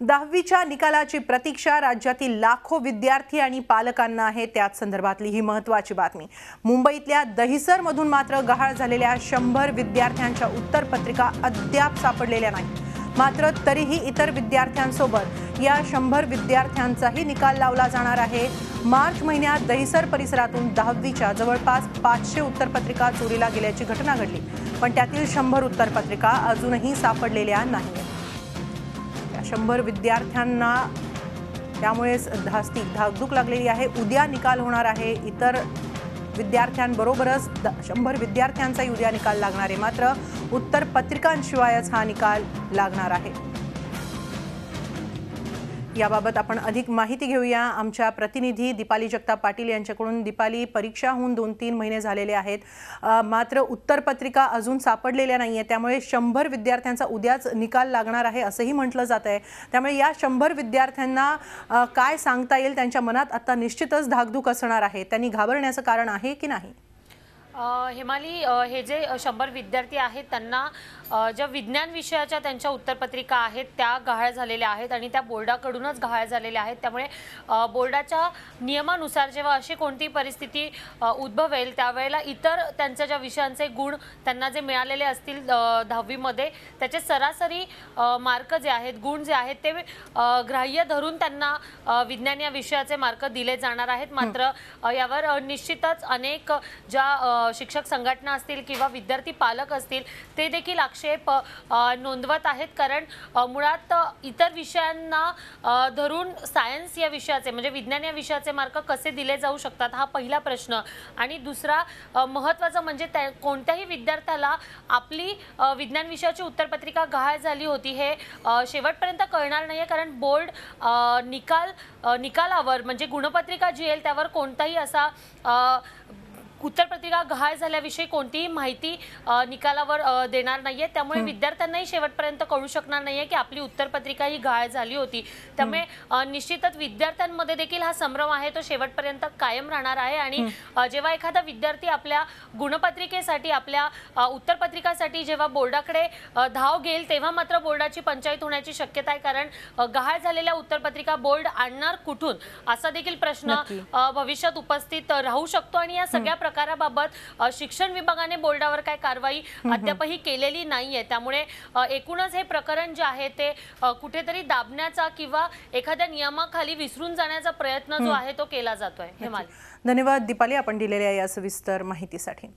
10वीच्या निकालाची प्रतीक्षा राज्यातील लाखो विद्यार्थी आणि पालकांना आहे। त्याच संदर्भातली ही महत्त्वाची बातमी। मुंबईतल्या दहिसर मधून मात्र गहाळ झालेल्या 100 विद्यार्थ्यांच्या उत्तरपत्रिका अद्याप सापडलेल्या नाही। मात्र तरीही इतर विद्यार्थ्यांसोबत या 100 विद्यार्थ्यांचाही निकाल लावला जाणार आहे। मार्च महिन्यात दहिसर परिसरातून 10वीच्या जवळपास 500 उत्तरपत्रिका चोरीला गेल्याची घटना घडली, पण त्यातील 100 उत्तरपत्रिका अजूनही सापडलेल्या नाहीत। 100 विद्यार्थ्यांना त्यामुळे धाकधूक लागलेली आहे। उद्या निकाल होणार आहे। इतर विद्यार्थ्यांबरोबरच 100 विद्यार्थ्यांचाही उद्या निकाल लागणार आहे। मात्र उत्तरपत्रिकांशिवायच हा निकाल लागणार आहे। याबाबत आपण अधिक माहिती घेऊया आमच्या प्रतिनिधी दीपाली जगताप पाटील यांच्याकडून। दीपाली, परीक्षा होऊन 2-3 महिने झालेले आहेत, मात्र उत्तरपत्रिका अजून सापडलेल्या नाहीये, त्यामुळे 100 विद्यार्थ्यांचा उद्याच निकाल लागणार आहे असंही म्हटलं जात आहे। त्यामुळे या 100 विद्यार्थ्यांना काय सांगता येईल? त्यांच्या मनात आता निश्चितच धाकधूक असणार आहे। त्यांनी घाबरण्याचं कारण आहे की नाही? हेमाली, हे जे 100 विद्यार्थी आहेत त्यांना ज्या विज्ञान विषयाच्या त्यांच्या उत्तरपत्रिका आहेत त्या गहाळ झालेल्या आहेत आणि त्या बोर्डाकडूनच गहाळ झालेल्या आहेत। त्यामुळे बोर्डाच्या नियमानुसार जेव्हा अशी कोणती परिस्थिती उद्भवेल त्यावेळेला इतर त्यांच्या ज्या विषयांचे गुण त्यांना जे मिळालेले असतील 10वी मध्ये त्याचे सरासरी मार्क जे आहेत, गुण जे आहेत ते ग्राह्य धरून त्यांना विज्ञान या विषयाचे मार्क दिले जाणार आहेत। मात्र यावर निश्चितच अनेक ज्या शिक्षक संघटना असतील किंवा विद्यार्थी पालक असतील ते देखील आक्षेप नोंदवत आहेत, कारण मुळात इतर विषयांना धरून सायन्स या विषयाचे म्हणजे विज्ञान या विषयाचे मार्क कसे दिले जाऊ शकतात हा पहिला प्रश्न। आणि दुसरा महत्त्वाचा म्हणजे कोणत्याही विद्यार्थ्याला आपली विज्ञान विषयाची उत्तरपत्रिका गहाळ झाली होती हे शेवटपर्यंत कळणार नाहीये, कारण बोर्ड निकालावर म्हणजे गुणपत्रिका जी येईल त्यावर कोणताही असा उत्तरपत्रिका गहाळ झाल्याविषयी कोणतीही माहिती निकालावर देणार नाहीये। त्यामुळे विद्यार्थ्यांनाही शेवटपर्यंत कळू शकणार नाहीये की आपली उत्तरपत्रिका ही गहाळ झाली होती। त्यामुळे निश्चितच विद्यार्थ्यांमध्ये देखील हा संभ्रम आहे तो शेवटपर्यंत कायम राहणार आहे। आणि जेव्हा एखादा विद्यार्थी आपल्या गुणपत्रिकेसाठी आपल्या उत्तरपत्रिकासाठी जेव्हा बोर्डाकडे धाव घेईल तेव्हा मात्र बोर्डाची पंचायत होण्याची शक्यता आहे, कारण गहाळ झालेल्या उत्तरपत्रिका बोर्ड आणणार कुठून असा देखील प्रश्न भविष्यात उपस्थित राहू शकतो। आणि या सगळ्या प्रकाराबाबत शिक्षण विभागाने बोर्डावर काय कारवाई अद्यापही केलेली नाहीये। त्यामुळे एकूणच हे प्रकरण जे आहे ते कुठेतरी दाबण्याचा किंवा एखाद्या नियमाखाली विसरून जाण्याचा प्रयत्न जो आहे तो केला जातोय। हेमाली, धन्यवाद दीपाली आपण दिलेल्या या सविस्तर माहितीसाठी।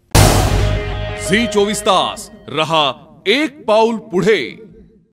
झी 24 तास रहा एक पाऊल पुढे।